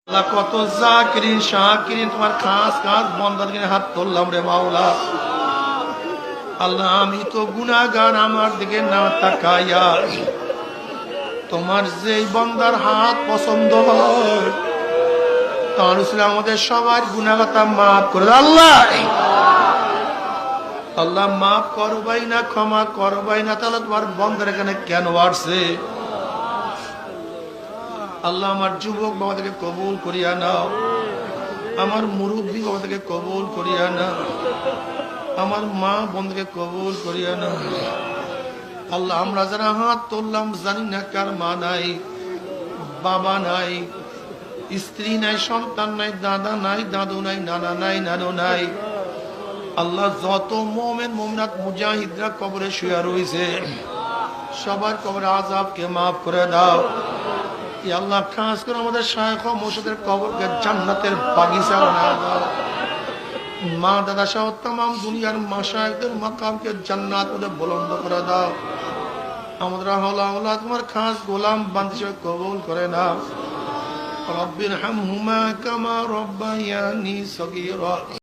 আল্লাহ কত জাকিরিন শাকিরিন তোমার খাস খাস বন্দাদের হাত তুললাম রে মাওলা। আল্লাহ আমি তো গুনাহগার, আমার দিকে না তাকাইয়া তোমার যেই বন্দার হাত পছন্দ হয় তার আমাদের সবার গুনাহগাতা মাফ করে দাও আল্লাহ। আল্লাহ মাফ করবাই না, ক্ষমা করবাই না, তাহলে তোমার বন্দার এখানে কেন আসছে? আল্লাহ আমার যুবক বাবাদেরকে কবুল করিয়া নাও, আমার মুরব্বী বাবাদেরকে কবুল করিয়া নাও, আমার মা বোনকে কবুল করিয়া নাও। আল্লাহ আমরা যারা হাত তুললাম জানি না কার মা নাই, বাবা নাই, স্ত্রী নাই, সন্তান নাই, দাদা নাই, দাদু নাই, নানা নাই, নানু নাই। আল্লাহ যত মুমিন মুমিনাত মুজাহিদরা কবরে শুয়ে রয়েছে সবার কবরে আযাবকে মাফ করে দাও। আল্লাহ খাস করে আমাদের শায়খ ও মুর্শিদের কবরকে জান্নাতের বাগিচা বানায় দাও। মা দাদা সহ तमाम দুনিয়ার মাশায়েখদের মাকামকে জান্নাতে বুলন্দ করে দাও। আমরা হলা হলা তোমার খাস গোলাম বান্দিকে কবুল করে নাও। রব্বিরহামহুমা কামা রব্বায়ানি সগীরা।